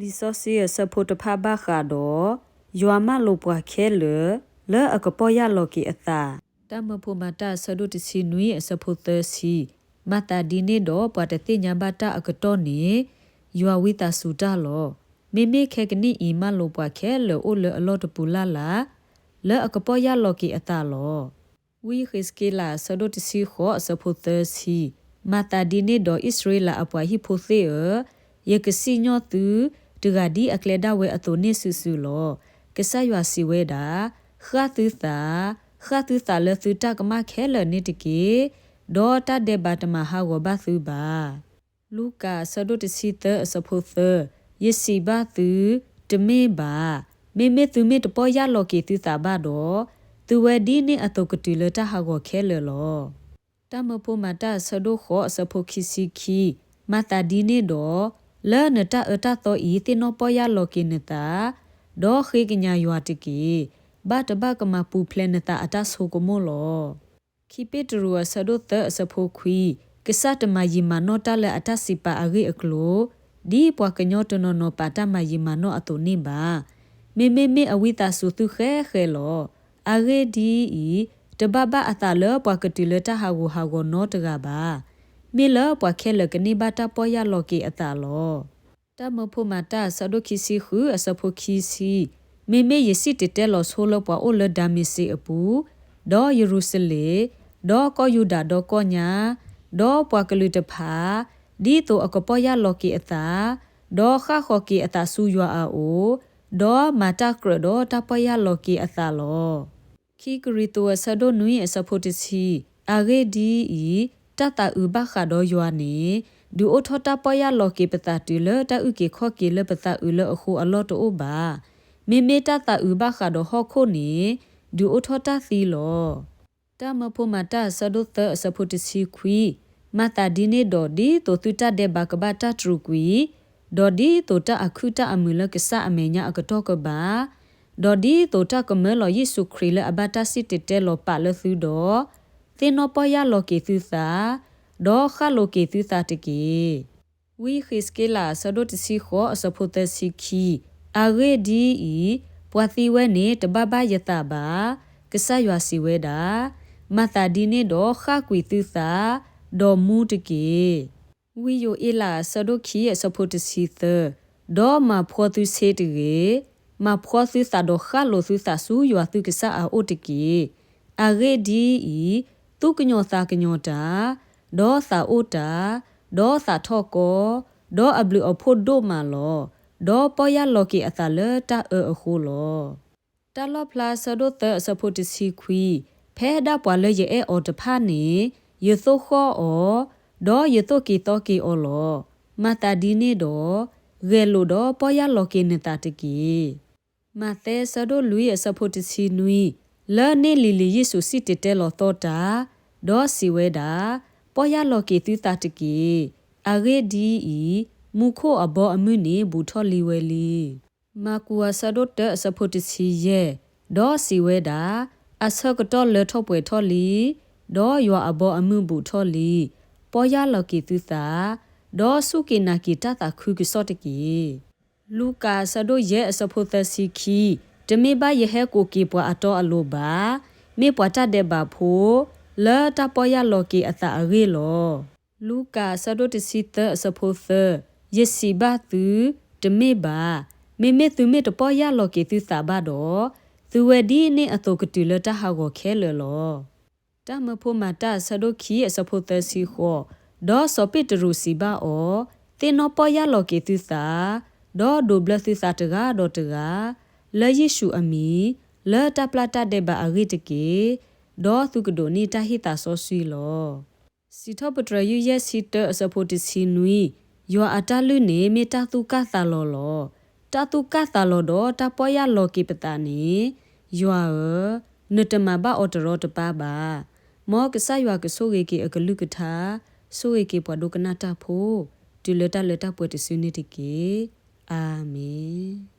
ลิซอเซียสะโพตภาบาคาดอยัวมาโลปวาเคเลอะกะปอยาโลกิอตาตามพูมาตาสะดุติสินุยสะโพเตซีมาตาดีเนดอปวาตติญาบาตาอกะตอนียัววิตาสุตาโลเมเมเคกนีอีมาโลปวาเคเลโอเลอลอตปูลาลาเลอะกะปอยาโลกิอตาโลวิคริสกิลาสะดุติสิขอสะโพเตซีมาตาดีเนดออิสราเอลอปวาฮิโพเซเยกสิญอตูတူကဒီအကလဒဝဲအတုနေဆူဆူလောကဆရွာစီဝဲတာခါတူသာလသူတကမခဲလနေတကေဒေါ်တဒေဘတ်မဟာဝဘသူပါလူကာဆဒုတစီတစဖိုသယစီဘာသူတမေပါမေသူမေတပေါ်ရလောကေသူသာဘတော့သူဝဲဒီနေအတုကတူလတဟာကိုခဲလလောတမဖို့မတာဆဒုခောစဖိုခိစီခီမတာဒီနေတော့လဲနတာအတာတော့ဤတင်နောပေါ်ရလောကိနတာဒေါ်ခေကညာယွာတကီဘတ်ဘကမပူဖလနတာအတာဆိုကမောလောခိပတရူဆဒုတစဖိုခွီကစတမယီမနောတလဲအတာစီပါအဂိအကလိုဒီပွားကညောတနောနောပါတမယီမနောအတုနေပါမေအဝိတာစုသူခဲလောအဂေဒီဤတဘဘအတာလဲပွားကတိလတဟာဝနောတကပါမေလပွားခဲလကနေဘတာပေါ်ရလောကေအတာလောတမဖို့မတာဆဒုခိစီခုအစဖို့ခိစီမေယစီတတဲလောဆိုလပွားအိုလဒါမီစီအပူဒေါ်ယေရုဆလေဒေါ်ကောယူဒာဒေါ်ကောညာဒေါ်ပွားကလူတဖာဒီတိုအကပေါ်ရလောကေအတာဒေါ်ခါခောကေအတာဆူယွာအိုဒေါ်မာတာကရဒေါ်တပေါ်ရလောကေအတာလောခိကရီတိုဆဒုနွီအစဖို့တစီအဂေဒီဤတတဥဘခါဒေါ်ယွာနေဒူအိုထတာပယလောကေပတာတူလတဥကေခောကေလပတာဥလအခုအလောတိုဘာမေတတဥဘခါဒေါ်ဟခုနေဒူအိုထတာသီလောတမဖို့မတာဆဒုသစဖုတစီခွီမတာဒီနေဒေါ်ဒီတိုတူတတဲ့ဘကဘတာထရူကွီဒေါ်ဒီတိုတအခုတအမူလကဆအမေညာအကတော့ကဘာဒေါ်ဒီတိုတကမဲလောယေစုခရီလအဘတာစစ်တဲလောပါလသူဒေါ်သင်နောပယလောကေသူသာဒေါ်ခလိုကေသူသာတကေဝီခစ်ကေလာဆဒုတစီခောအစဖုတစီခီအဂေဒီဤပွာသီဝဲနေတဘဘယတဘာကဆရွာစီဝဲတာမတာဒီနေဒေါ်ခကွီသူသာဒေါ်မူတကေဝီယိုအလာဆဒုခီအစဖုတစီသဒေါ်မဖောသူစေတကေမဖောသူသာဒေါ်ခလိုသူသာဆူရွာသူကဆအာအိုတကေအဂေဒီဤတုကညောသာကညောတာဒေါ်သာအိုတာဒေါ်သာထော့ကောဒေါ်အဘလူအဖို့ဒိုမာလောဒေါ်ပေါ်ရလော်ကီအသာလတာအခုလောတလော့ဖလာဆဒိုတစဖို့တစီခွီဖဲဒါပွာလေရဲ့အော်တဖာနေယေသောခောအောဒေါ်ယေသောကီတောကီအောလောမတာဒီနေဒေါ်ဂေလိုဒေါ်ပေါ်ရလော်ကီနေတာတကီမတဲ့ဆဒိုလူရဲ့စဖို့တစီနွီလဲနေလီယေဆုစီတတဲလောတော့တာဒေါ်စီဝဲတာပေါ်ရလော်ကေသူတာတကေအဂေဒီဤမူခိုအဘောအမှုနေဘူထော်လီဝဲလီမကူအဆဒတ်တစဖို့တစီရဲ့ဒေါ်စီဝဲတာအဆကတော့လေထော့ပွဲထော်လီဒေါ်ရွာအဘောအမှုဘူထော်လီပေါ်ရလော်ကေသူတာဒေါ်စုကေနာကီတတာခုကစော့တကေလူကာဆဒိုရဲ့အစဖို့တစီခီတမေဘယဟဲကိုကေပွားအတော်အလိုပါမေပွားတတဲ့ပါဖိုလဲတပေါ်ရလော်ကေအသာအရေလောလူကာဆဒိုတစီတစဖိုသယစီဘာသူတမေဘာမေသူမေတပေါ်ရလော်ကေသူသာဘာတော့သူဝဒီနေအတုကတူလတဟာကိုခဲလောတမဖို့မတာဆဒိုခီအစဖိုသစီခောဒေါ်စပိတရူစီဘာအောတင်နောပေါ်ရလော်ကေသူသာဒေါ်ဒိုဘလသူသာတကားဒေါ်တကားလဲယေရှုအမီလဲတပလာတတဲ့ဘာအဂိတကေဒေါ်သူကဒိုနီတဟိတာဆောဆွီလောစီထပတရယူရဲ့စီတအစဖို့တစီနွီယောအတလူနေမေတသူကသာလောတသူကသာလောတော့တပေါ်ရလောကိပတာနေယောနတမဘာအော်တရောတပါပါမောကဆယွာကဆိုရေကေအကလူကထာဆိုရေကေပွားဒုကနာတာဖိုတူလတာပွေတဆွေနေတကေအာမင်